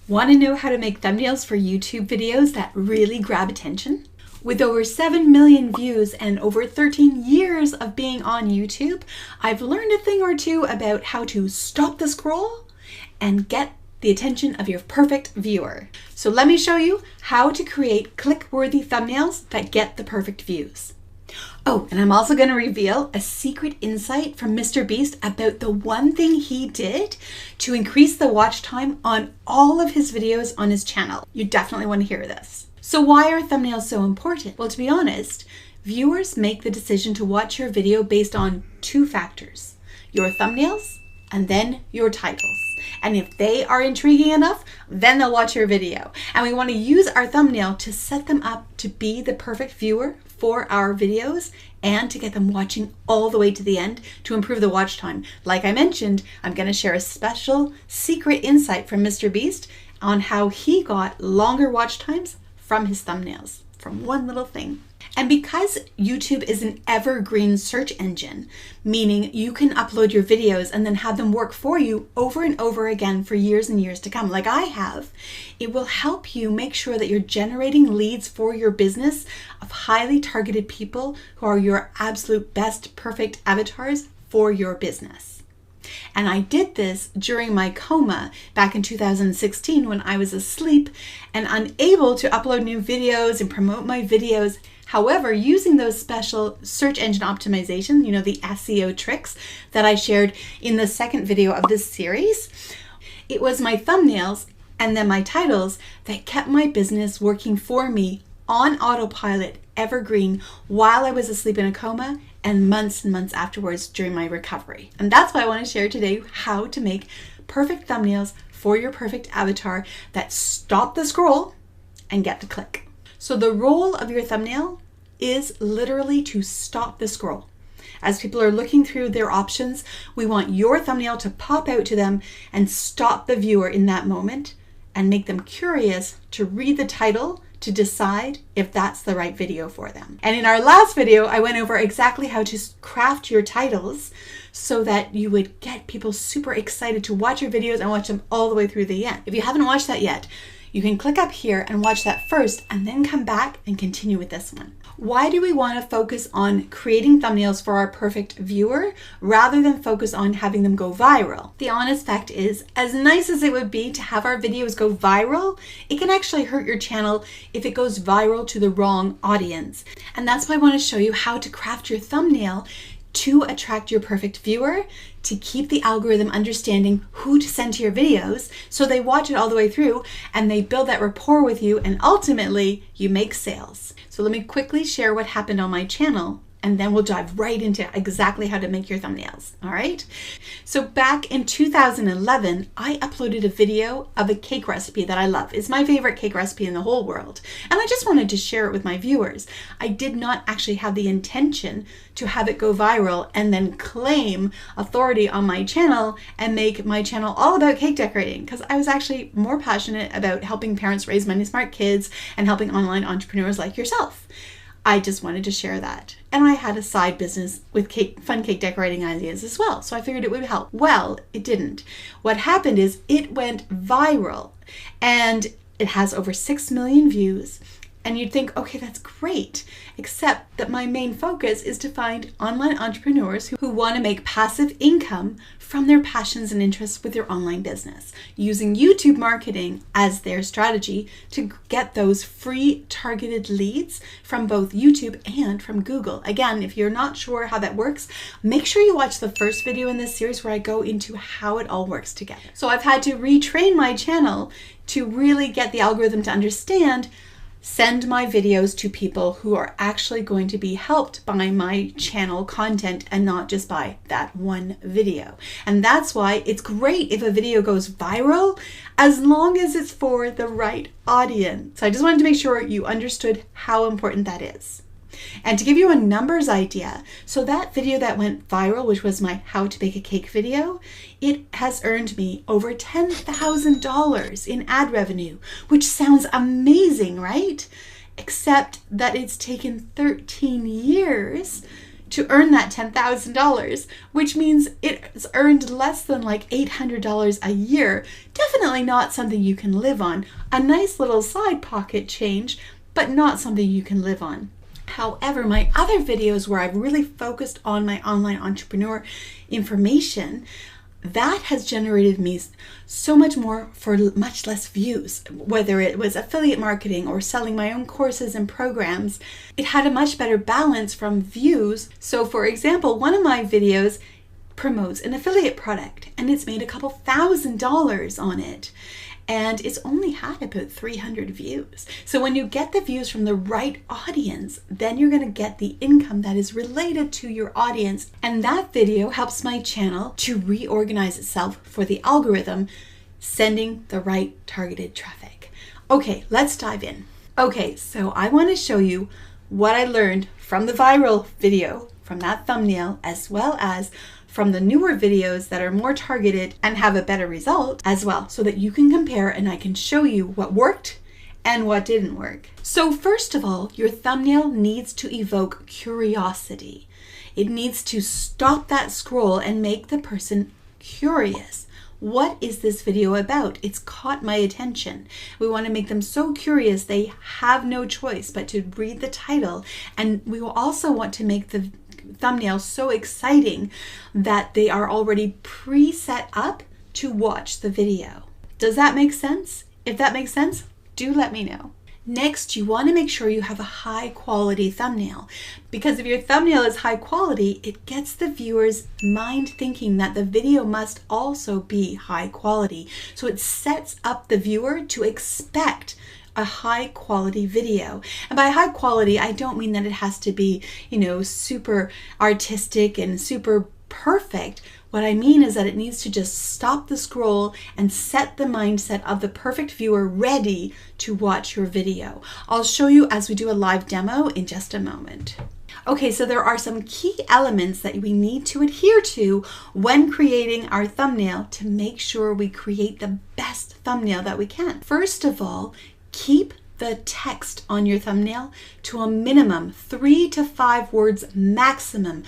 Want to know how to make thumbnails for YouTube videos that really grab attention? With over 7 million views and over 13 years of being on YouTube, I've learned a thing or two about how to stop the scroll and get the attention of your perfect viewer. So let me show you how to create click-worthy thumbnails that get the perfect views. Oh, and I'm also going to reveal a secret insight from Mr. Beast about the one thing he did to increase the watch time on all of his videos on his channel. You definitely want to hear this. So why are thumbnails so important? Well, to be honest, viewers make the decision to watch your video based on two factors: your thumbnails and then your titles. And if they are intriguing enough, then they'll watch your video. And we want to use our thumbnail to set them up to be the perfect viewer for our videos and to get them watching all the way to the end to improve the watch time. Like I mentioned, I'm going to share a special secret insight from Mr. Beast on how he got longer watch times from his thumbnails, from one little thing. And because YouTube is an evergreen search engine, meaning you can upload your videos and then have them work for you over and over again for years and years to come, like I have, it will help you make sure that you're generating leads for your business of highly targeted people who are your absolute best, perfect avatars for your business. And I did this during my coma back in 2016 when I was asleep and unable to upload new videos and promote my videos. However, using those special search engine optimization, the SEO tricks that I shared in the second video of this series, it was my thumbnails and then my titles that kept my business working for me on autopilot, evergreen, while I was asleep in a coma and months afterwards during my recovery. And that's why I want to share today how to make perfect thumbnails for your perfect avatar that stop the scroll and get the click. So the role of your thumbnail is literally to stop the scroll. As people are looking through their options, we want your thumbnail to pop out to them and stop the viewer in that moment and make them curious to read the title to decide if that's the right video for them. And in our last video, I went over exactly how to craft your titles so that you would get people super excited to watch your videos and watch them all the way through the end. If you haven't watched that yet, you can click up here and watch that first and then come back and continue with this one. Why do we want to focus on creating thumbnails for our perfect viewer rather than focus on having them go viral? The honest fact is, as nice as it would be to have our videos go viral, it can actually hurt your channel if it goes viral to the wrong audience. And that's why I want to show you how to craft your thumbnail to attract your perfect viewer, to keep the algorithm understanding who to send to your videos so they watch it all the way through and they build that rapport with you and ultimately you make sales. So let me quickly share what happened on my channel and then we'll dive right into exactly how to make your thumbnails, all right? So back in 2011, I uploaded a video of a cake recipe that I love. It's my favorite cake recipe in the whole world. And I just wanted to share it with my viewers. I did not actually have the intention to have it go viral and then claim authority on my channel and make my channel all about cake decorating, because I was actually more passionate about helping parents raise money smart kids and helping online entrepreneurs like yourself. I just wanted to share that. And I had a side business with fun cake decorating ideas as well. So I figured it would help. Well, it didn't. What happened is it went viral and it has over 6 million views. And you'd think, okay, that's great, except that my main focus is to find online entrepreneurs who want to make passive income from their passions and interests with their online business, using YouTube marketing as their strategy to get those free targeted leads from both YouTube and from Google. Again, if you're not sure how that works, make sure you watch the first video in this series where I go into how it all works together. So I've had to retrain my channel to really get the algorithm to understand send my videos to people who are actually going to be helped by my channel content and not just by that one video. And that's why it's great if a video goes viral as long as it's for the right audience. So I just wanted to make sure you understood how important that is. And to give you a numbers idea, so that video that went viral, which was my how to bake a cake video, it has earned me over $10,000 in ad revenue, which sounds amazing, right? Except that it's taken 13 years to earn that $10,000, which means it's earned less than like $800 a year. Definitely not something you can live on. A nice little side pocket change, but not something you can live on. However, my other videos where I've really focused on my online entrepreneur information, that has generated me so much more for much less views. Whether it was affiliate marketing or selling my own courses and programs, it had a much better balance from views. So for example, one of my videos promotes an affiliate product and it's made a couple $1,000s on it. And it's only had about 300 views. So when you get the views from the right audience, then you're going to get the income that is related to your audience. And that video helps my channel to reorganize itself for the algorithm, sending the right targeted traffic. Okay, let's dive in. Okay, so I want to show you what I learned from the viral video, from that thumbnail, as well as from the newer videos that are more targeted and have a better result as well, so that you can compare and I can show you what worked and what didn't work. So first of all, your thumbnail needs to evoke curiosity. It needs to stop that scroll and make the person curious. What is this video about? It's caught my attention. We want to make them so curious they have no choice but to read the title. And we will also want to make the thumbnail so exciting that they are already pre-set up to watch the video. Does that make sense? If that makes sense, do let me know. Next, you want to make sure you have a high quality thumbnail, because if your thumbnail is high quality, it gets the viewer's mind thinking that the video must also be high quality. So it sets up the viewer to expect a high quality video. And by high quality, I don't mean that it has to be, super artistic and super perfect. What I mean is that it needs to just stop the scroll and set the mindset of the perfect viewer ready to watch your video. I'll show you as we do a live demo in just a moment. Okay, so there are some key elements that we need to adhere to when creating our thumbnail to make sure we create the best thumbnail that we can. First of all, keep the text on your thumbnail to a minimum 3 to 5 words maximum.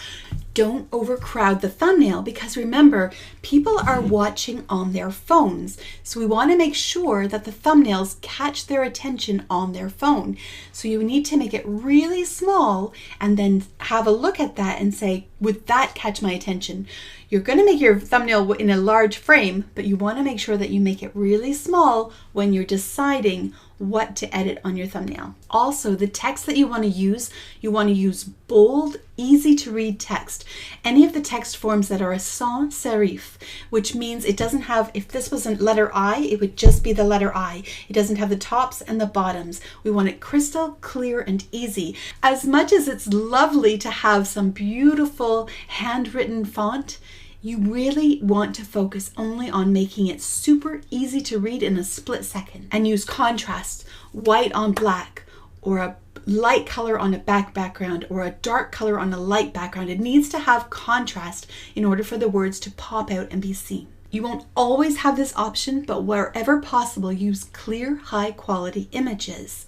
Don't overcrowd the thumbnail, because remember, people are watching on their phones. So we want to make sure that the thumbnails catch their attention on their phone. So you need to make it really small and then have a look at that and say, would that catch my attention? You're going to make your thumbnail in a large frame, but you want to make sure that you make it really small when you're deciding what to edit on your thumbnail. Also, the text that you want to use bold, easy to read text. Any of the text forms that are a sans serif, which means it doesn't have, if this was a letter I, it would just be the letter I. It doesn't have the tops and the bottoms. We want it crystal clear and easy. As much as it's lovely to have some beautiful handwritten font, you really want to focus only on making it super easy to read in a split second, and use contrast, white on black, or a light color on a background, or a dark color on a light background. It needs to have contrast in order for the words to pop out and be seen. You won't always have this option, but wherever possible, use clear, high quality images.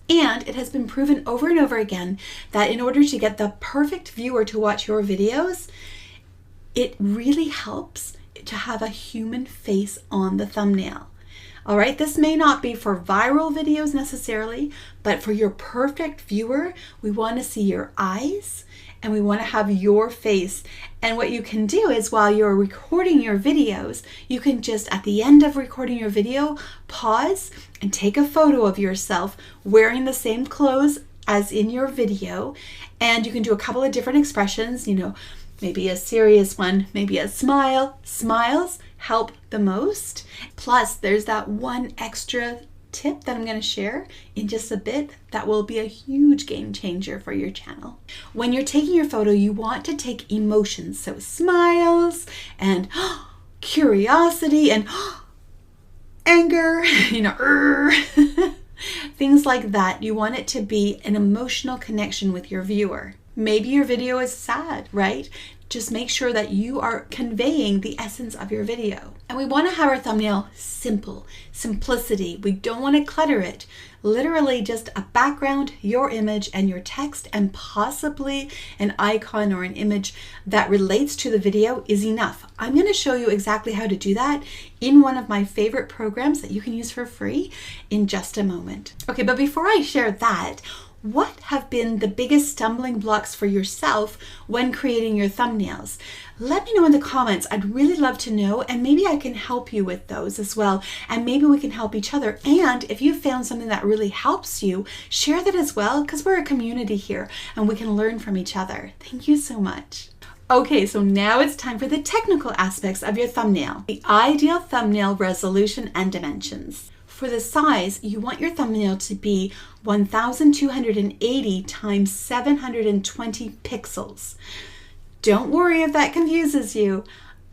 And it has been proven over and over again that in order to get the perfect viewer to watch your videos, it really helps to have a human face on the thumbnail. All right, this may not be for viral videos necessarily, but for your perfect viewer, we want to see your eyes and we want to have your face. And what you can do is, while you're recording your videos, you can just, at the end of recording your video, pause and take a photo of yourself wearing the same clothes as in your video. And you can do a couple of different expressions, maybe a serious one, maybe a smile. Smiles help the most. Plus, there's that one extra tip that I'm going to share in just a bit that will be a huge game changer for your channel. When you're taking your photo, you want to take emotions. So smiles and curiosity and anger, things like that. You want it to be an emotional connection with your viewer. Maybe your video is sad, right? Just make sure that you are conveying the essence of your video. And we want to have our thumbnail simple, simplicity. We don't want to clutter it. Literally just a background, your image, and your text, and possibly an icon or an image that relates to the video is enough. I'm going to show you exactly how to do that in one of my favorite programs that you can use for free in just a moment. Okay, but before I share that, what have been the biggest stumbling blocks for yourself when creating your thumbnails? Let me know in the comments. I'd really love to know, and maybe I can help you with those as well, and maybe we can help each other. And if you found something that really helps you, share that as well, because we're a community here and we can learn from each other. Thank you so much. Okay, so now it's time for the technical aspects of your thumbnail. The ideal thumbnail resolution and dimensions. For the size, you want your thumbnail to be 1280 times 720 pixels. Don't worry if that confuses you.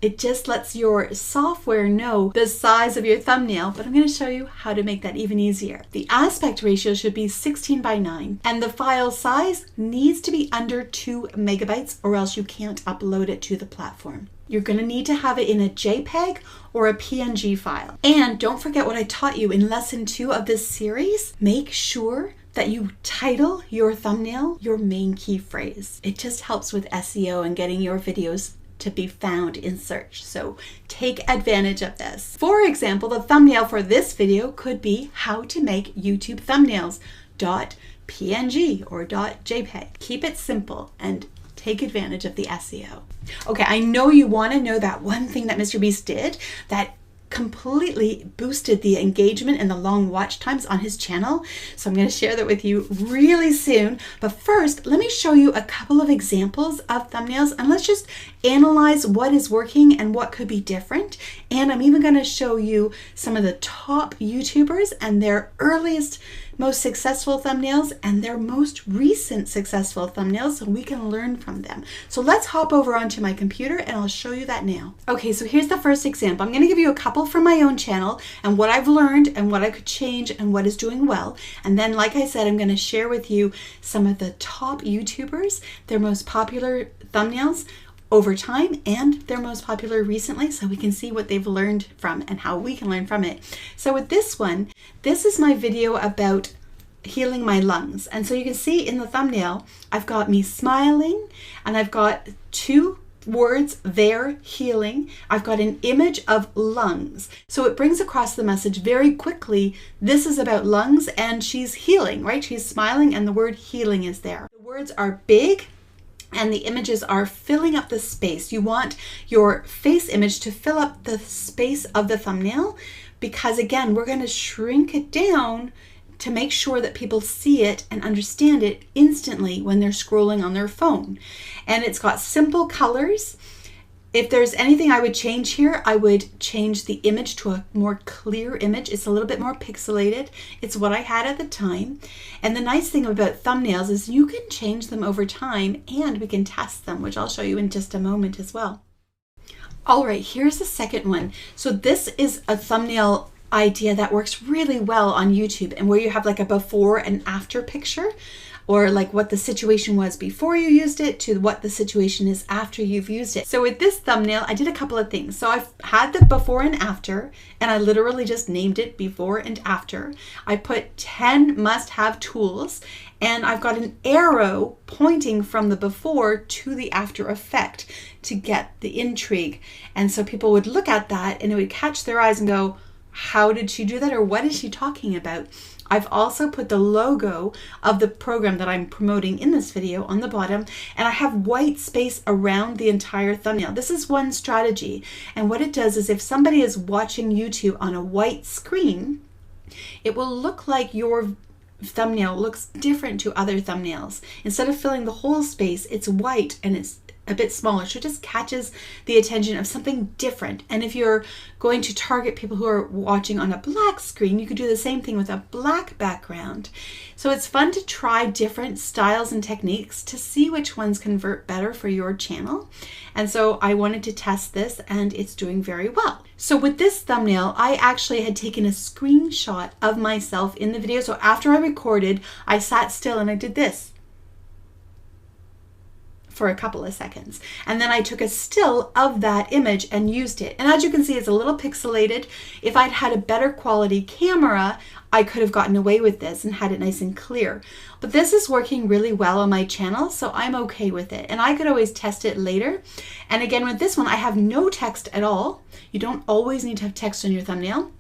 It just lets your software know the size of your thumbnail, but I'm going to show you how to make that even easier. The aspect ratio should be 16:9, and the file size needs to be under 2 megabytes or else you can't upload it to the platform. You're going to need to have it in a JPEG or a PNG file. And don't forget what I taught you in lesson 2 of this series. Make sure that you title your thumbnail your main key phrase. It just helps with SEO and getting your videos to be found in search. So take advantage of this. For example, the thumbnail for this video could be how to make YouTube thumbnails .png or .jpeg. Keep it simple and take advantage of the SEO. Okay, I know you want to know that one thing that Mr. Beast did that completely boosted the engagement and the long watch times on his channel. So I'm going to share that with you really soon. But first, let me show you a couple of examples of thumbnails, and let's just analyze what is working and what could be different. And I'm even going to show you some of the top YouTubers and their earliest, most successful thumbnails and their most recent successful thumbnails so we can learn from them. So let's hop over onto my computer and I'll show you that now. Okay, so here's the first example. I'm going to give you a couple from my own channel and what I've learned and what I could change and what is doing well. And then, like I said, I'm going to share with you some of the top YouTubers, their most popular thumbnails over time and their most popular recently, so we can see what they've learned from and how we can learn from it. So with this one, this is my video about healing my lungs. And so you can see in the thumbnail, I've got me smiling and I've got 2 words there, healing. I've got an image of lungs. So it brings across the message very quickly. This is about lungs and she's healing, right? She's smiling and the word healing is there. The words are big and the images are filling up the space. You want your face image to fill up the space of the thumbnail because, again, we're going to shrink it down to make sure that people see it and understand it instantly when they're scrolling on their phone. And it's got simple colors. If there's anything I would change here, I would change the image to a more clear image. It's a little bit more pixelated. It's what I had at the time. And the nice thing about thumbnails is you can change them over time and we can test them, which I'll show you in just a moment as well. All right, here's the second one. So this is a thumbnail idea that works really well on YouTube and where you have like a before and after picture, or like what the situation was before you used it to what the situation is after you've used it. So with this thumbnail, I did a couple of things. So I've had the before and after, and I literally just named it before and after. I put 10 must-have tools, and I've got an arrow pointing from the before to the after effect to get the intrigue. And so people would look at that and it would catch their eyes and go, how did she do that? Or what is she talking about? I've also put the logo of the program that I'm promoting in this video on the bottom, and I have white space around the entire thumbnail. This is one strategy, and what it does is if somebody is watching YouTube on a white screen, it will look like your thumbnail looks different to other thumbnails. Instead of filling the whole space, it's white and it's a bit smaller, so it just catches the attention of something different. And if you're going to target people who are watching on a black screen, you could do the same thing with a black background. So it's fun to try different styles and techniques to see which ones convert better for your channel. And so I wanted to test this and it's doing very well. So with this thumbnail, I actually had taken a screenshot of myself in the video. So after I recorded, I sat still and I did this for a couple of seconds. And then I took a still of that image and used it. And as you can see, it's a little pixelated. If I'd had a better quality camera, I could have gotten away with this and had it nice and clear. But this is working really well on my channel, so I'm okay with it. And I could always test it later. And again, with this one, I have no text at all. You don't always need to have text on your thumbnail.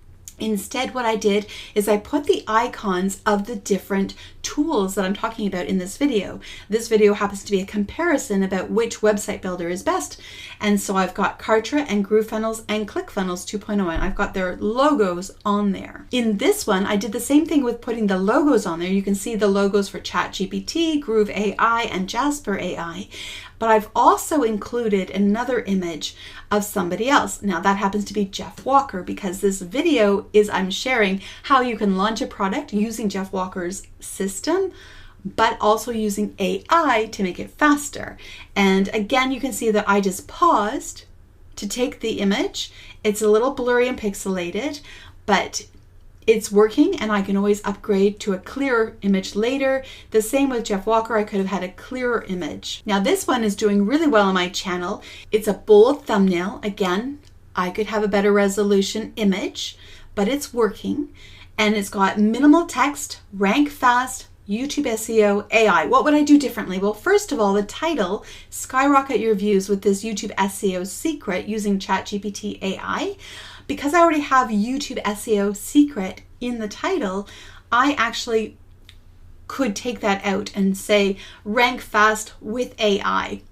Instead, what I did is I put the icons of the different tools that I'm talking about in this video. This video happens to be a comparison about which website builder is best. And so I've got Kartra and GrooveFunnels and ClickFunnels 2.0, and I've got their logos on there. In this one, I did the same thing with putting the logos on there. You can see the logos for ChatGPT, Groove AI, and Jasper AI. But I've also included another image of somebody else. Now that happens to be Jeff Walker, because this video is I'm sharing how you can launch a product using Jeff Walker's system, but also using AI to make it faster. And again, you can see that I just paused to take the image. It's a little blurry and pixelated, but it's working, and I can always upgrade to a clearer image later. The same with Jeff Walker, I could have had a clearer image. Now this one is doing really well on my channel. It's a bold thumbnail. Again, I could have a better resolution image, but it's working. And it's got minimal text, rank fast, YouTube SEO, AI. What would I do differently? Well, first of all, the title, skyrocket your views with this YouTube SEO secret using ChatGPT AI. Because I already have YouTube SEO secret in the title, I actually could take that out and say rank fast with AI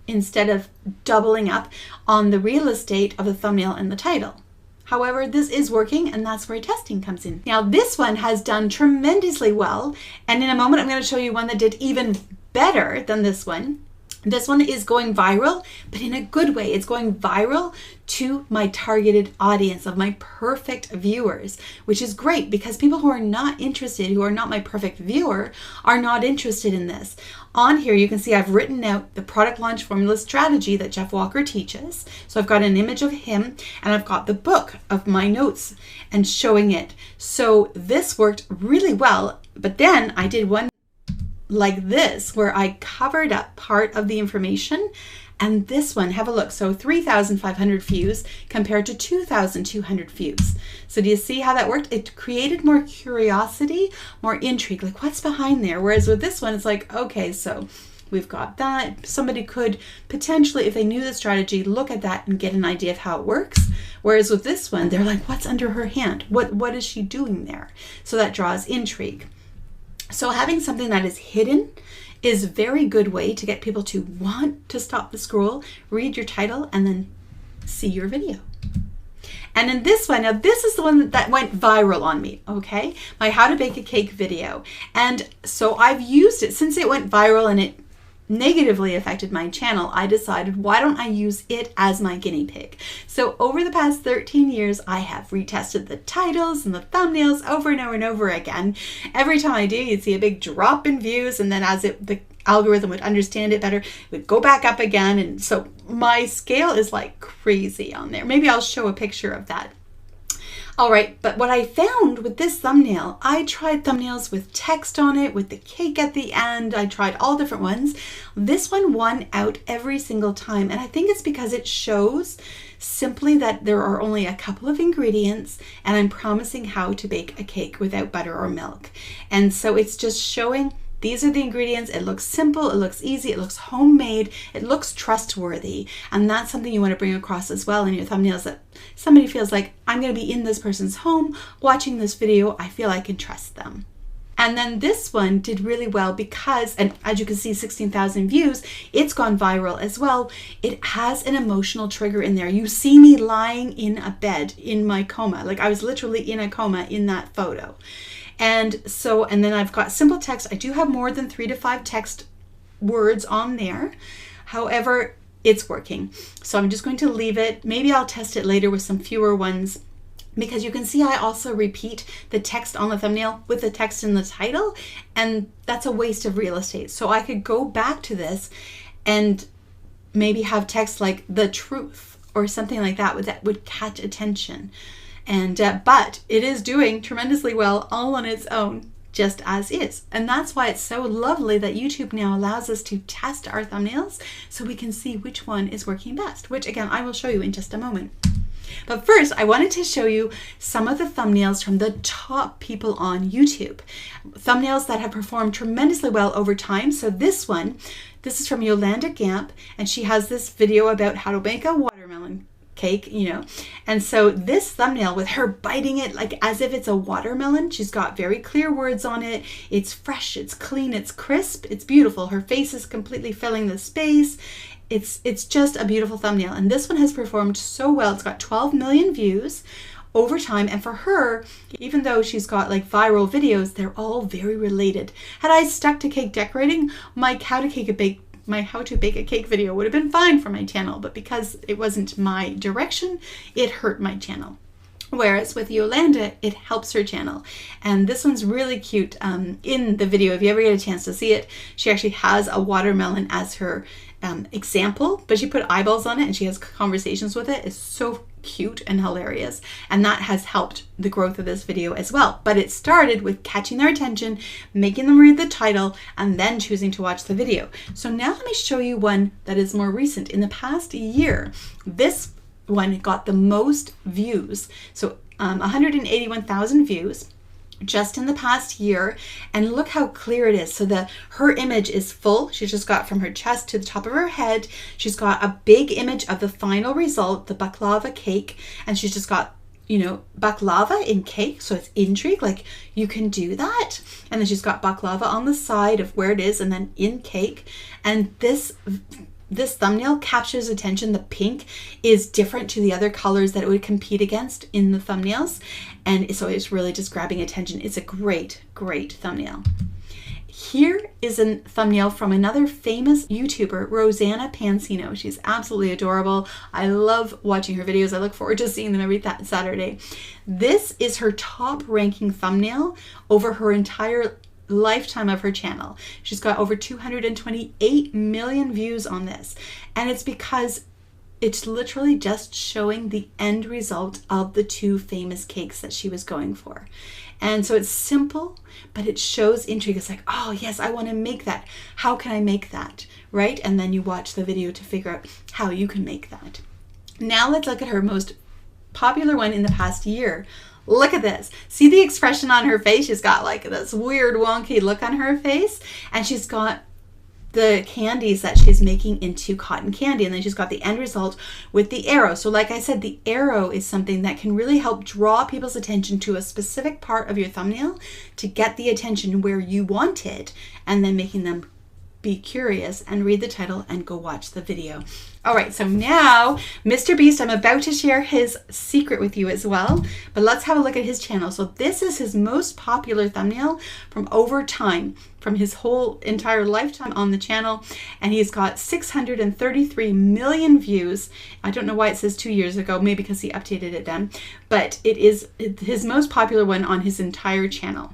instead of doubling up on the real estate of the thumbnail and the title. However, this is working, and that's where testing comes in. Now, this one has done tremendously well, and in a moment, I'm going to show you one that did even better than this one. This one is going viral, but in a good way. It's going viral to my targeted audience of my perfect viewers, which is great because people who are not interested, who are not my perfect viewer, are not interested in this. On here, you can see I've written out the product launch formula strategy that Jeff Walker teaches. So I've got an image of him, and I've got the book of my notes and showing it. So this worked really well, but then I did one like this, where I covered up part of the information. And this one, have a look. So 3,500 views compared to 2,200 views. So do you see how that worked? It created more curiosity, more intrigue, like what's behind there? Whereas with this one, it's like, okay, so we've got that. Somebody could potentially, if they knew the strategy, look at that and get an idea of how it works. Whereas with this one, they're like, what's under her hand? What is she doing there? So that draws intrigue. So having something that is hidden is a very good way to get people to want to stop the scroll, read your title, and then see your video. And in this one, now this is the one that went viral on me, okay? My how to bake a cake video. And so I've used it since it went viral and it negatively affected my channel. I decided, why don't I use it as my guinea pig? So over the past 13 years, I have retested the titles and the thumbnails over and over and over again. Every time I do, you'd see a big drop in views, and then as the algorithm would understand it better, it would go back up again. And so my scale is like crazy on there. Maybe I'll show a picture of that. All right, but what I found with this thumbnail, I tried thumbnails with text on it, with the cake at the end. I tried all different ones. This one won out every single time. And I think it's because it shows simply that there are only a couple of ingredients, and I'm promising how to bake a cake without butter or milk. And so it's just showing these are the ingredients. It looks simple, it looks easy, it looks homemade, it looks trustworthy. And that's something you want to bring across as well in your thumbnails, that somebody feels like, I'm going to be in this person's home watching this video. I feel I can trust them. And then this one did really well because, and as you can see, 16,000 views, it's gone viral as well. It has an emotional trigger in there. You see me lying in a bed in my coma. Like I was literally in a coma in that photo. And so, and then I've got simple text. I do have more than 3 to 5 text words on there. However, it's working. So I'm just going to leave it. Maybe I'll test it later with some fewer ones, because you can see I also repeat the text on the thumbnail with the text in the title, and that's a waste of real estate. So I could go back to this and maybe have text like the truth or something like that would catch attention. And but it is doing tremendously well all on its own. just as is. And that's why it's so lovely that YouTube now allows us to test our thumbnails so we can see which one is working best, which again, I will show you in just a moment. But first, I wanted to show you some of the thumbnails from the top people on YouTube. Thumbnails that have performed tremendously well over time. So this is from Yolanda Gamp, and she has this video about how to make a watermelon cake, and so this thumbnail with her biting it like as if it's a watermelon, she's got very clear words on it, it's fresh, it's clean, it's crisp, it's beautiful, her face is completely filling the space. It's just a beautiful thumbnail, and this one has performed so well. It's got 12 million views over time, and for her, even though she's got like viral videos, they're all very related. Had I stuck to cake decorating, my how to bake a cake video would have been fine for my channel, but because it wasn't my direction, it hurt my channel. Whereas with Yolanda, it helps her channel. And this one's really cute. In the video, if you ever get a chance to see it, she actually has a watermelon as her example, but she put eyeballs on it and she has conversations with it. It's so cute and hilarious, and that has helped the growth of this video as well. But it started with catching their attention, making them read the title, and then choosing to watch the video. So now let me show you one that is more recent. In the past year, this one got the most views, so 181,000 views just in the past year, and look how clear it is. So her image is full. She's just got from her chest to the top of her head. She's got a big image of the final result, the baklava cake, and she's just got baklava in cake, so it's intrigue, like you can do that. And then she's got baklava on the side of where it is, and then in cake. And this thumbnail captures attention. The pink is different to the other colors that it would compete against in the thumbnails. And so it's really just grabbing attention. It's a great, great thumbnail. Here is a thumbnail from another famous YouTuber, Rosanna Pansino. She's absolutely adorable. I love watching her videos. I look forward to seeing them every Saturday. This is her top ranking thumbnail over her entire lifetime of her channel. She's got over 228 million views on this, and it's because it's literally just showing the end result of the two famous cakes that she was going for. And so it's simple, but it shows intrigue. It's like, oh yes, I want to make that. How can I make that? Right? And then you watch the video to figure out how you can make that. Now let's look at her most popular one in the past year. Look at this. See the expression on her face? She's got like this weird wonky look on her face, and she's got the candies that she's making into cotton candy, and then she's got the end result with the arrow. So like I said, the arrow is something that can really help draw people's attention to a specific part of your thumbnail to get the attention where you want it, and then making them be curious and read the title and go watch the video. All right, so now Mr. Beast, I'm about to share his secret with you as well, but let's have a look at his channel. So this is his most popular thumbnail from over time, from his whole entire lifetime on the channel, and he's got 633 million views. I don't know why it says 2 years ago, maybe because he updated it then, but it is his most popular one on his entire channel.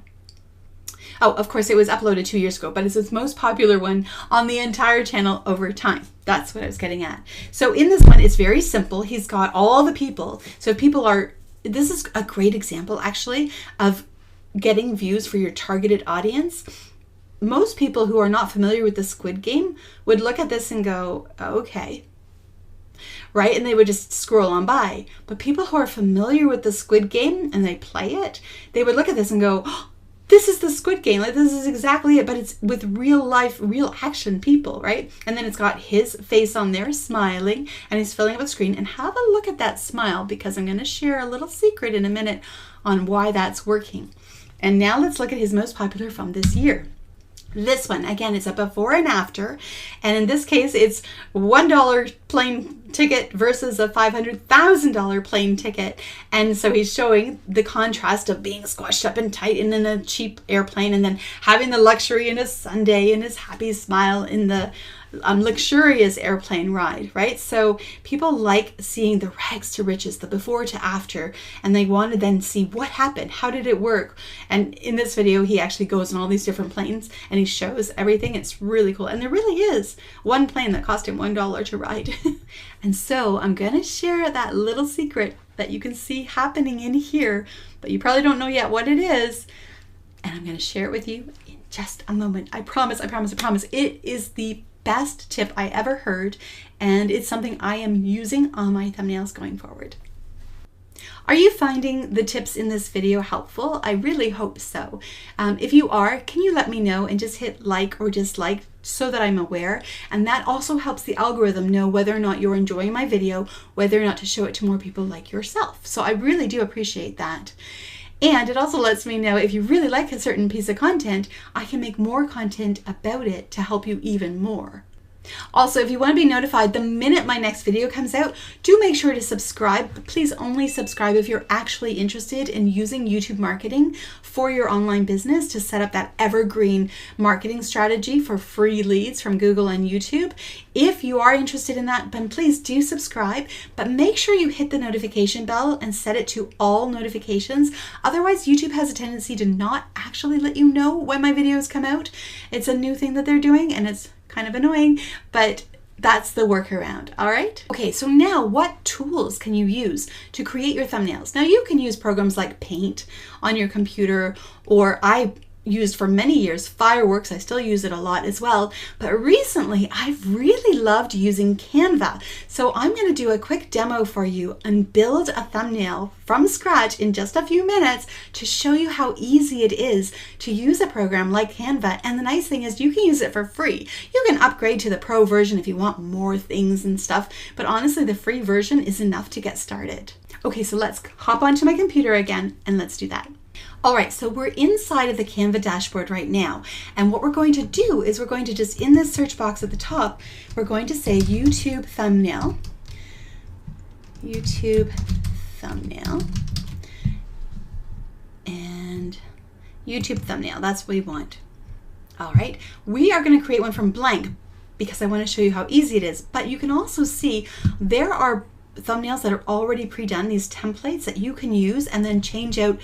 Oh, of course, it was uploaded 2 years ago, but it's his most popular one on the entire channel over time. That's what I was getting at. So in this one, it's very simple. He's got all the people. So if people are, this is a great example actually of getting views for your targeted audience. Most people who are not familiar with the Squid Game would look at this and go, okay, right? And they would just scroll on by. But people who are familiar with the Squid Game and they play it, they would look at this and go, oh, this is the Squid Game, like this is exactly it, but it's with real life, real action people, right? And then it's got his face on there smiling, and he's filling up the screen. And have a look at that smile, because I'm going to share a little secret in a minute on why that's working. And now let's look at his most popular from this year. This one, again, it's a before and after, and in this case, it's $1 plane ticket versus a $500,000 plane ticket. And so he's showing the contrast of being squashed up and tight and in a cheap airplane, and then having the luxury in his Sunday and his happy smile in the luxurious airplane ride, right? So people like seeing the rags to riches, the before to after, and they want to then see what happened, how did it work? And in this video, he actually goes on all these different planes and he shows everything. It's really cool. And there really is one plane that cost him $1 to ride. And so I'm going to share that little secret that you can see happening in here, but you probably don't know yet what it is. and I'm going to share it with you in just a moment. I promise, I promise, I promise. It is the best tip I ever heard, and it's something I am using on my thumbnails going forward. Are you finding the tips in this video helpful? I really hope so. If you are, can you let me know and just hit like or dislike so that I'm aware? And that also helps the algorithm know whether or not you're enjoying my video, whether or not to show it to more people like yourself. So I really do appreciate that. And it also lets me know if you really like a certain piece of content, I can make more content about it to help you even more. Also, if you want to be notified the minute my next video comes out, do make sure to subscribe. But please only subscribe if you're actually interested in using YouTube marketing for your online business to set up that evergreen marketing strategy for free leads from Google and YouTube. If you are interested in that, then please do subscribe, but make sure you hit the notification bell and set it to all notifications. Otherwise, YouTube has a tendency to not actually let you know when my videos come out. It's a new thing that they're doing, and it's kind of annoying, but that's the workaround. All right. Okay, so now what tools can you use to create your thumbnails? Now you can use programs like Paint on your computer, or I used for many years Fireworks. I still use it a lot as well, but recently I've really loved using Canva. So I'm going to do a quick demo for you and build a thumbnail from scratch in just a few minutes to show you how easy it is to use a program like Canva. And the nice thing is you can use it for free. You can upgrade to the pro version if you want more things and stuff, but honestly the free version is enough to get started. Okay, so let's hop onto my computer again and let's do that. All right, so we're inside of the Canva dashboard right now. And what we're going to do is we're going to just, in this search box at the top, we're going to say YouTube thumbnail, and YouTube thumbnail. That's what we want. All right, we are going to create one from blank because I want to show you how easy it is. But you can also see there are thumbnails that are already pre-done, these templates that you can use and then change out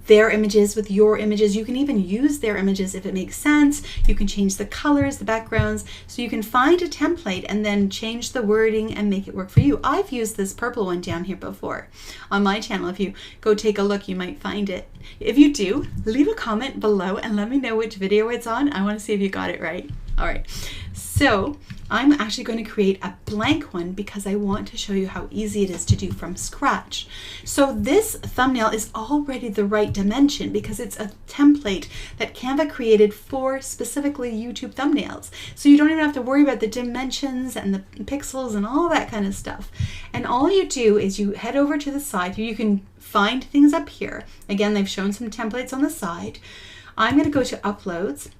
their images with your images. You can even use their images if it makes sense. You can change the colors, the backgrounds, so you can find a template and then change the wording and make it work for you. I've used this purple one down here before on my channel. If you go take a look, you might find it. If you do, leave a comment below and let me know which video it's on. I want to see if you got it right. All right, so I'm actually going to create a blank one because I want to show you how easy it is to do from scratch. So this thumbnail is already the right dimension because it's a template that Canva created for specifically YouTube thumbnails. So you don't even have to worry about the dimensions and the pixels and all that kind of stuff. And all you do is you head over to the side. You can find things up here. Again, they've shown some templates on the side. I'm going to go to Uploads.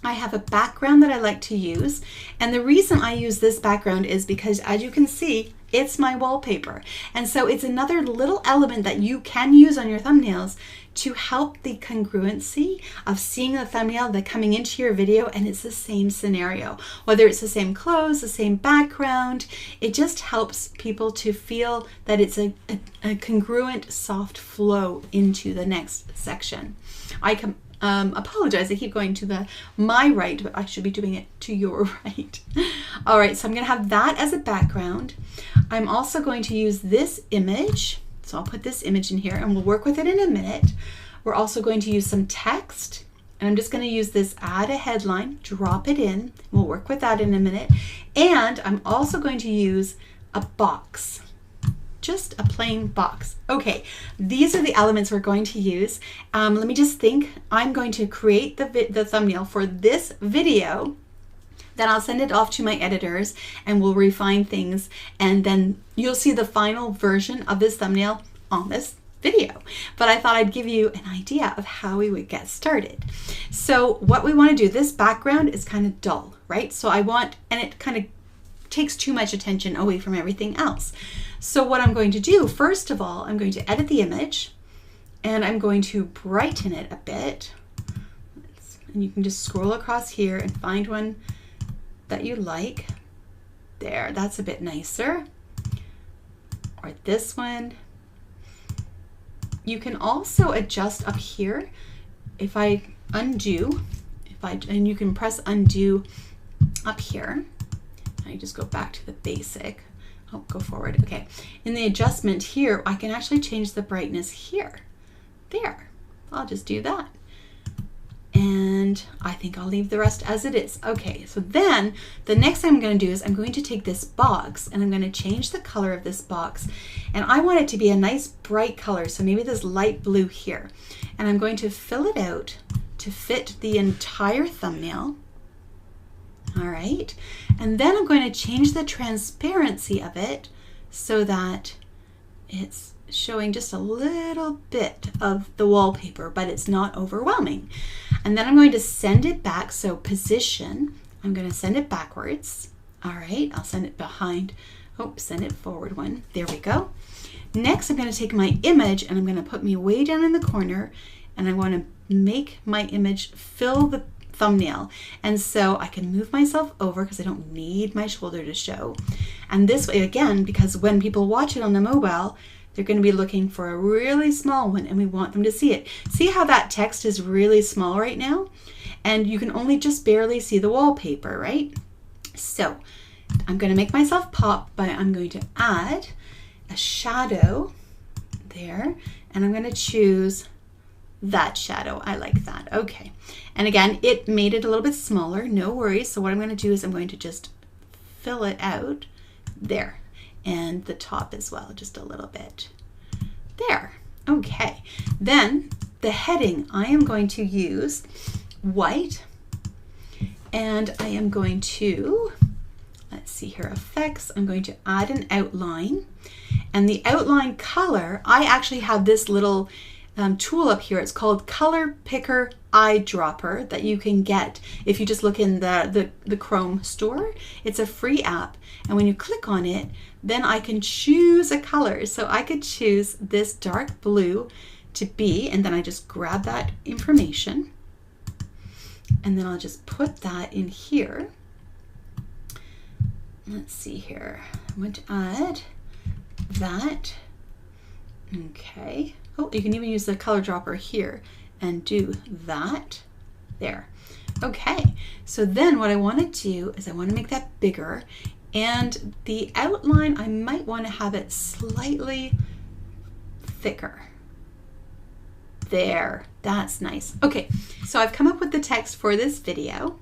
I have a background that I like to use, and the reason I use this background is because, as you can see, it's my wallpaper. And so it's another little element that you can use on your thumbnails to help the congruency of seeing the thumbnail that coming into your video, and it's the same scenario. Whether it's the same clothes, the same background, it just helps people to feel that it's a congruent, soft flow into the next section. I apologize, I keep going to my right, but I should be doing it to your right. All right, so I'm going to have that as a background. I'm also going to use this image. So I'll put this image in here and we'll work with it in a minute. We're also going to use some text, and I'm just going to use this add a headline, drop it in. We'll work with that in a minute. And I'm also going to use a box. Just a plain box. Okay, these are the elements we're going to use. Let me just think. I'm going to create the thumbnail for this video. Then I'll send it off to my editors and we'll refine things. And then you'll see the final version of this thumbnail on this video. But I thought I'd give you an idea of how we would get started. So what we want to do, this background is kind of dull, right? So I want, and it kind of takes too much attention away from everything else. So what I'm going to do, first of all, I'm going to edit the image and I'm going to brighten it a bit. And you can just scroll across here and find one that you like. There, that's a bit nicer. Or this one. You can also adjust up here. If I undo, and you can press undo up here. I just go back to the basic. Oh, go forward. Okay. In the adjustment here, I can actually change the brightness here. There. I'll just do that. and I think I'll leave the rest as it is. Okay, so then the next thing I'm going to do is I'm going to take this box and I'm going to change the color of this box, and I want it to be a nice bright color, so maybe this light blue here, and I'm going to fill it out to fit the entire thumbnail. All right, and then I'm going to change the transparency of it so that it's showing just a little bit of the wallpaper, but it's not overwhelming. And then I'm going to send it back. So position, I'm going to send it backwards. All right, I'll send it behind. Oh, send it forward one. There we go. Next, I'm going to take my image and I'm going to put me way down in the corner, and I want to make my image fill the thumbnail. And so I can move myself over because I don't need my shoulder to show. And this way, again, because when people watch it on the mobile, they're going to be looking for a really small one, and we want them to see it. See how that text is really small right now? And you can only just barely see the wallpaper, right? So I'm going to make myself pop, but I'm going to add a shadow there, and I'm going to choose that shadow. I like that. Okay. And again, it made it a little bit smaller. No worries. So what I'm going to do is I'm going to just fill it out there, and the top as well, just a little bit there. Okay, then the heading, I am going to use white, and I am going to, let's see here, effects, I'm going to add an outline, and the outline color, I actually have this little tool up here. It's called Color Picker Eyedropper that you can get if you just look in the Chrome store. It's a free app, and when you click on it, then I can choose a color. So I could choose this dark blue to be, and then I just grab that information, and then I'll just put that in here. Let's see here. I want to add that. Okay. Oh, you can even use the color dropper here and do that there. Okay, so then what I want to do is I want to make that bigger, and the outline, I might want to have it slightly thicker. There, that's nice. Okay, so I've come up with the text for this video,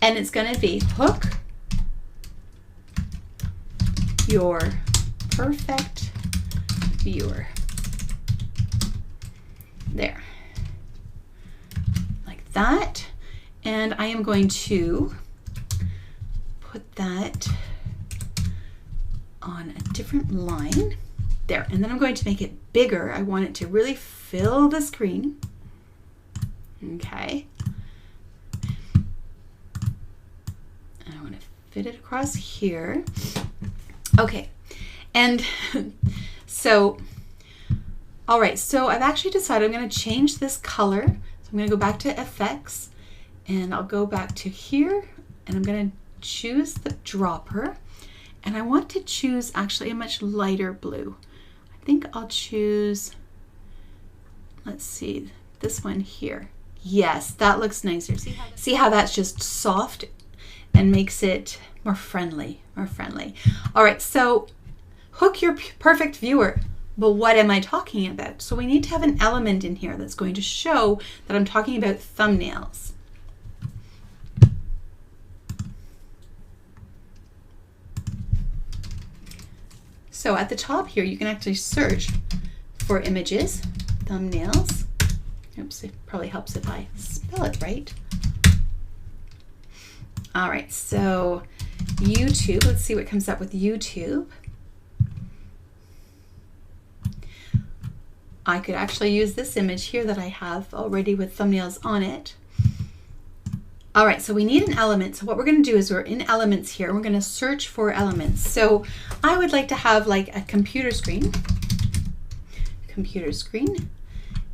and it's going to be hook your perfect viewer. There, like that. And I am going to put that on a different line there, and then I'm going to make it bigger. I want it to really fill the screen. Okay, and I want to fit it across here. Okay, and so all right, so I've actually decided I'm going to change this color. So I'm going to go back to effects, and I'll go back to here, and I'm going to choose the dropper, and I want to choose actually a much lighter blue. I think I'll choose, let's see, this one here. Yes, that looks nicer. See how that's just soft and makes it more friendly, All right, so hook your perfect viewer. But what am I talking about? So we need to have an element in here that's going to show that I'm talking about thumbnails. So at the top here, you can actually search for images, thumbnails. Oops, it probably helps if I spell it right. All right, so YouTube, let's see what comes up with YouTube. I could actually use this image here that I have already with thumbnails on it. All right, so we need an element. So what we're going to do is we're in elements here. We're going to search for elements. So I would like to have like a computer screen.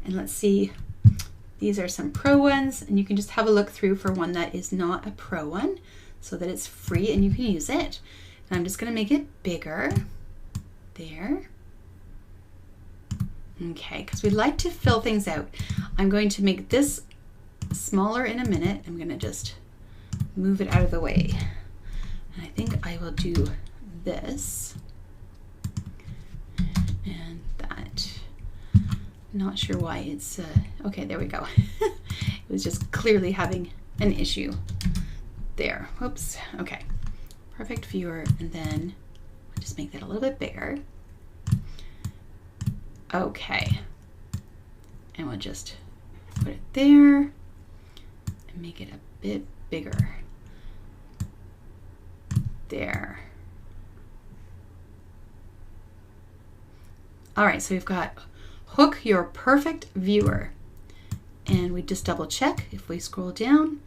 And let's see, these are some pro ones, and you can just have a look through for one that is not a pro one so that it's free and you can use it. And I'm just going to make it bigger there. Okay, because we like to fill things out. I'm going to make this smaller in a minute. I'm going to just move it out of the way. And I think I will do this and that Not sure why it's, okay, there we go. It was just clearly having an issue there. Whoops, okay. Perfect viewer, and then I'll just make that a little bit bigger. Okay. And we'll just put it there and make it a bit bigger. There. All right, so we've got hook your perfect viewer. And we just double check. If we scroll down,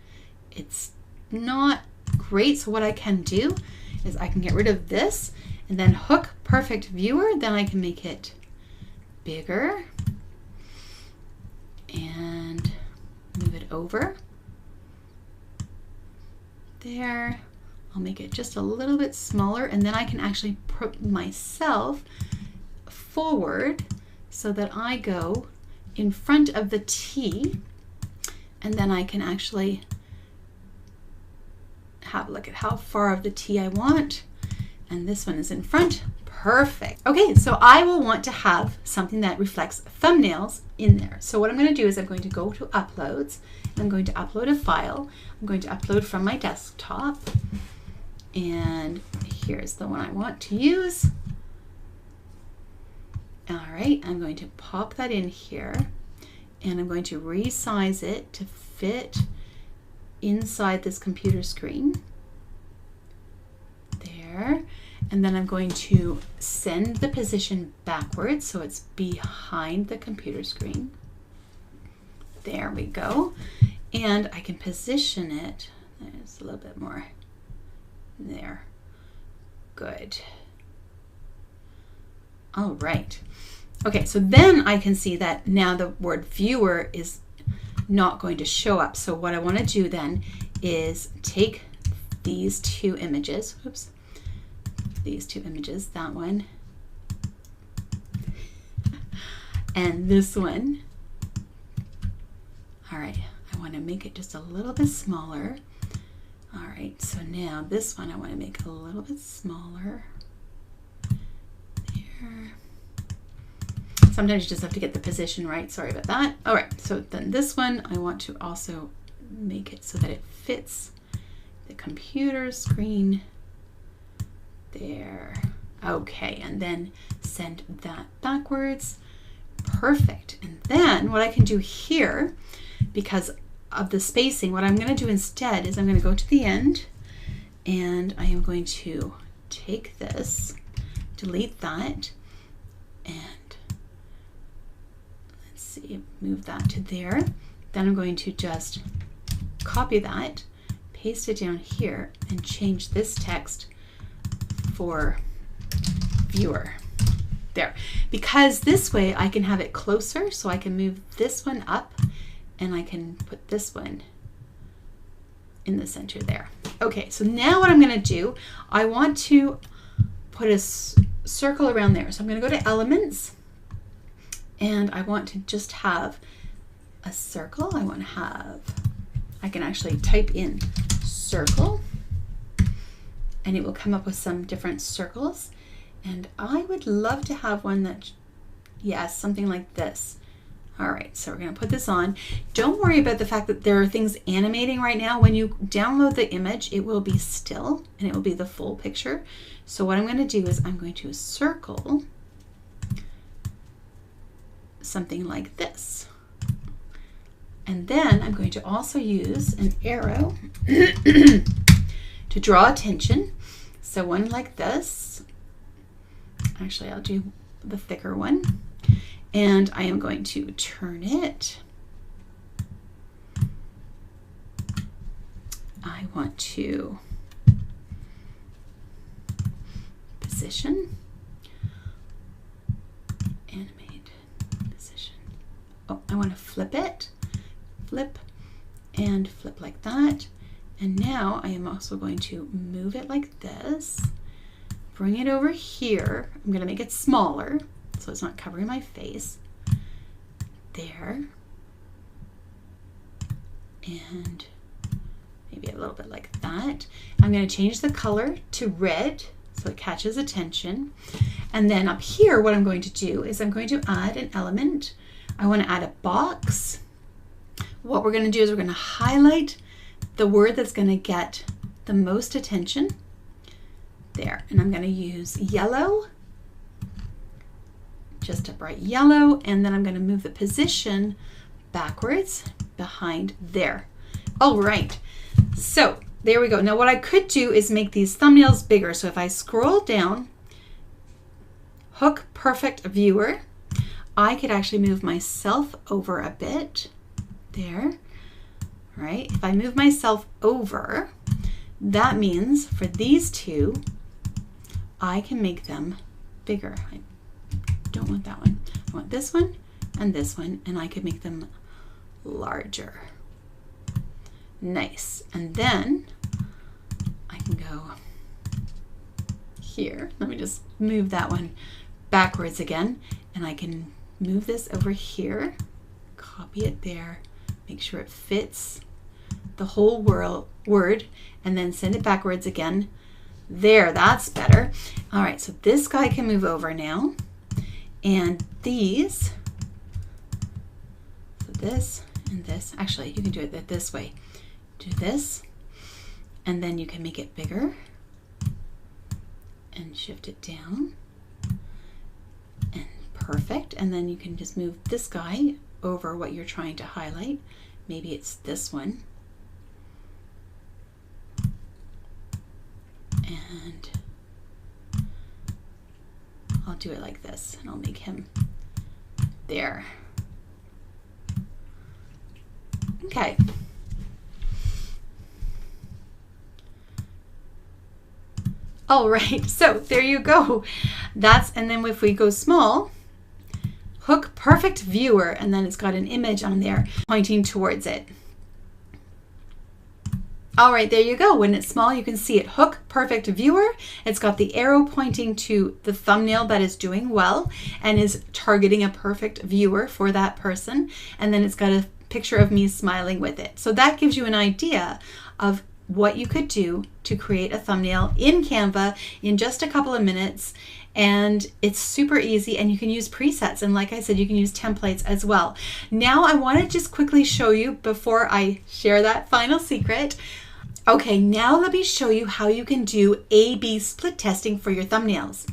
it's not great. So what I can do is I can get rid of this and then hook perfect viewer. Then I can make it bigger and move it over. There. I'll make it just a little bit smaller, and then I can actually put myself forward so that I go in front of the T, and then I can actually have a look at how far of the T I want, and this one is in front. Perfect. Okay, so I will want to have something that reflects thumbnails in there. So what I'm going to do is I'm going to go to uploads, and I'm going to upload a file. I'm going to upload from my desktop, and here's the one I want to use. All right, I'm going to pop that in here, and I'm going to resize it to fit inside this computer screen. There. And then I'm going to send the position backwards so it's behind the computer screen. There we go. And I can position it. There's a little bit more. There. Good. All right. Okay, so then I can see that now the word viewer is not going to show up. So what I want to do then is take these two images. Oops. These two images, that one and this one. All right, I want to make it just a little bit smaller. All right, so now this one I want to make a little bit smaller. There. Sometimes you just have to get the position right. Sorry about that. All right, so then this one I want to also make it so that it fits the computer screen. There. Okay, and then send that backwards. Perfect. And then what I can do here, because of the spacing, what I'm going to do instead is I'm going to go to the end, and I am going to take this, delete that, and let's see, move that to there. Then I'm going to just copy that, paste it down here, and change this text for viewer. There. Because this way I can have it closer, so I can move this one up and I can put this one in the center there. Okay, so now what I'm going to do, I want to put a circle around there. So I'm going to go to elements, and I want to just have a circle. I can actually type in circle, and it will come up with some different circles. And I would love to have one that, yes, something like this. All right, so we're going to put this on. Don't worry about the fact that there are things animating right now. When you download the image, it will be still and it will be the full picture. So what I'm going to do is I'm going to circle something like this. And then I'm going to also use an arrow to draw attention. So one like this. Actually, I'll do the thicker one. And I am going to turn it. I want to position, animate, position. Oh, I want to flip it, flip, and flip like that. And now I am also going to move it like this, bring it over here. I'm going to make it smaller so it's not covering my face. There. And maybe a little bit like that. I'm going to change the color to red so it catches attention. And then up here, what I'm going to do is I'm going to add an element. I want to add a box. What we're going to do is we're going to highlight the word that's going to get the most attention there. And I'm going to use yellow, just a bright yellow, and then I'm going to move the position backwards behind there. All right, so there we go. Now what I could do is make these thumbnails bigger. So if I scroll down, hook perfect viewer, I could actually move myself over a bit there, right? If I move myself over, that means for these two, I can make them bigger. I don't want that one. I want this one, and I could make them larger. Nice. And then I can go here. Let me just move that one backwards again, and I can move this over here, copy it there, make sure it fits the whole word, and then send it backwards again. There, that's better. All right, so this guy can move over now, and these, so this and this, actually you can do it this way. Do this, and then you can make it bigger and shift it down, and perfect. And then you can just move this guy over what you're trying to highlight. Maybe it's this one, and I'll do it like this, and I'll make him there. Okay. All right, so there you go. And then if we go small, hook perfect viewer, and then it's got an image on there pointing towards it. All right, there you go. When it's small, you can see it. Hook perfect viewer. It's got the arrow pointing to the thumbnail that is doing well and is targeting a perfect viewer for that person. And then it's got a picture of me smiling with it. So that gives you an idea of what you could do to create a thumbnail in Canva in just a couple of minutes. And it's super easy, and you can use presets. And like I said, you can use templates as well. Now I want to just quickly show you before I share that final secret. Okay, now let me show you how you can do A/B split testing for your thumbnails.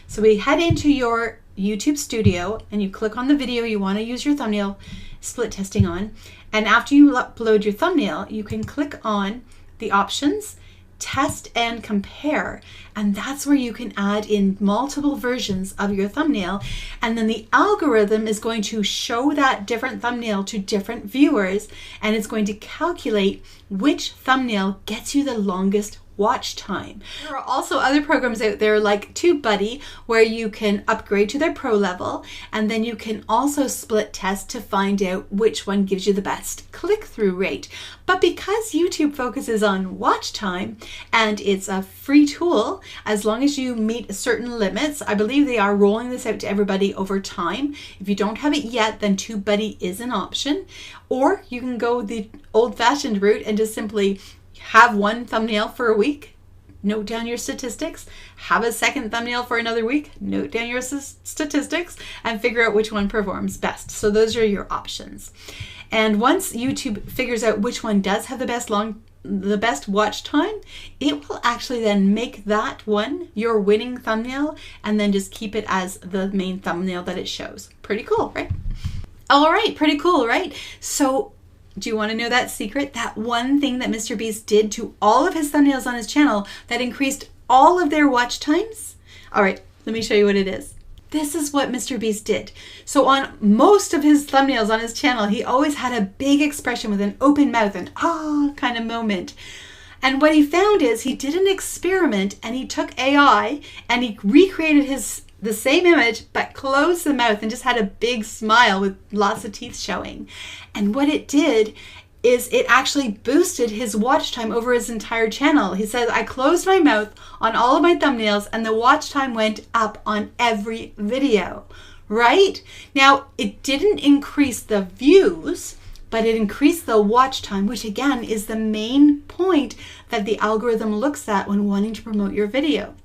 So we head into your YouTube studio and you click on the video you want to use your thumbnail split testing on. And after you upload your thumbnail, you can click on the options, test and compare, and that's where you can add in multiple versions of your thumbnail, and then the algorithm is going to show that different thumbnail to different viewers, and it's going to calculate which thumbnail gets you the longest watch time. There are also other programs out there like TubeBuddy where you can upgrade to their pro level, and then you can also split test to find out which one gives you the best click-through rate. But because YouTube focuses on watch time and it's a free tool, as long as you meet certain limits, I believe they are rolling this out to everybody over time. If you don't have it yet, then TubeBuddy is an option, or you can go the old-fashioned route and just simply have one thumbnail for a week, note down your statistics, have a second thumbnail for another week, note down your statistics, and figure out which one performs best. So those are your options. And once YouTube figures out which one does have the best watch time, it will actually then make that one your winning thumbnail, and then just keep it as the main thumbnail that it shows. Pretty cool, right? All right, pretty cool, right? So do you want to know that secret? That one thing that Mr. Beast did to all of his thumbnails on his channel that increased all of their watch times? All right, let me show you what it is. This is what Mr. Beast did. So on most of his thumbnails on his channel, he always had a big expression with an open mouth and kind of moment. And what he found is he did an experiment, and he took AI and he recreated the same image but closed the mouth and just had a big smile with lots of teeth showing. And what it did is it actually boosted his watch time over his entire channel. He said, I closed my mouth on all of my thumbnails and the watch time went up on every video, right? Now, it didn't increase the views, but it increased the watch time, which again is the main point that the algorithm looks at when wanting to promote your video.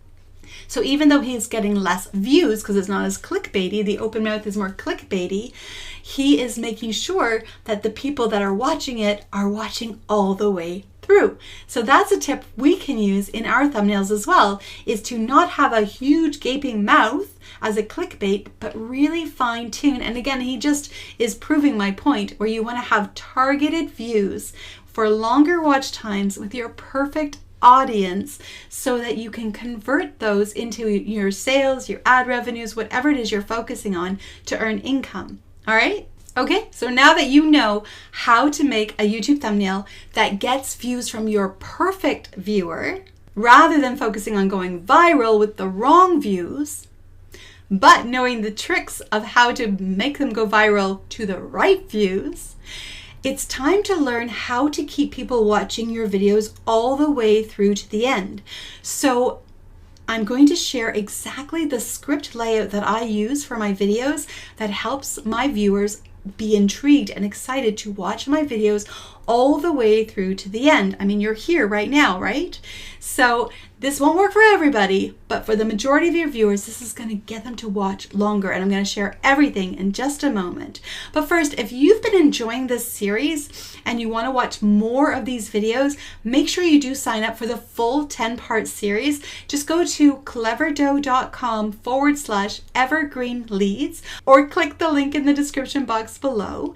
So even though he's getting less views because it's not as clickbaity, the open mouth is more clickbaity, he is making sure that the people that are watching it are watching all the way through. So that's a tip we can use in our thumbnails as well, is to not have a huge gaping mouth as a clickbait, but really fine tune. And again, he just is proving my point where you want to have targeted views for longer watch times with your perfect audience so that you can convert those into your sales, your ad revenues, whatever it is you're focusing on to earn income. All right? Okay, so now that you know how to make a YouTube thumbnail that gets views from your perfect viewer, rather than focusing on going viral with the wrong views, but knowing the tricks of how to make them go viral to the right views, it's time to learn how to keep people watching your videos all the way through to the end. So I'm going to share exactly the script layout that I use for my videos that helps my viewers be intrigued and excited to watch my videos all the way through to the end. I mean, you're here right now, right? So this won't work for everybody, but for the majority of your viewers, this is going to get them to watch longer, and I'm going to share everything in just a moment. But first, if you've been enjoying this series and you want to watch more of these videos, make sure you do sign up for the full 10-part series. Just go to cleverdough.com/evergreen leads or click the link in the description box below,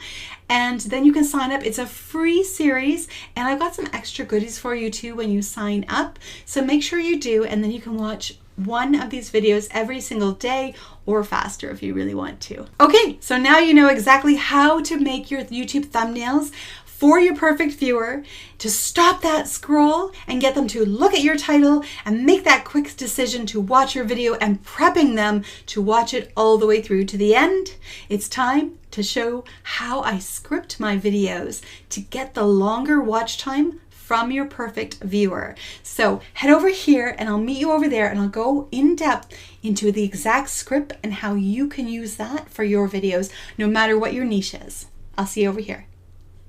and then you can sign up. It's a free series, and I've got some extra goodies for you too when you sign up. So make sure you do, and then you can watch one of these videos every single day or faster if you really want to. Okay, so now you know exactly how to make your YouTube thumbnails for your perfect viewer, to stop that scroll and get them to look at your title and make that quick decision to watch your video, and prepping them to watch it all the way through to the end. It's time to show how I script my videos to get the longer watch time from your perfect viewer. So head over here and I'll meet you over there, and I'll go in depth into the exact script and how you can use that for your videos no matter what your niche is. I'll see you over here.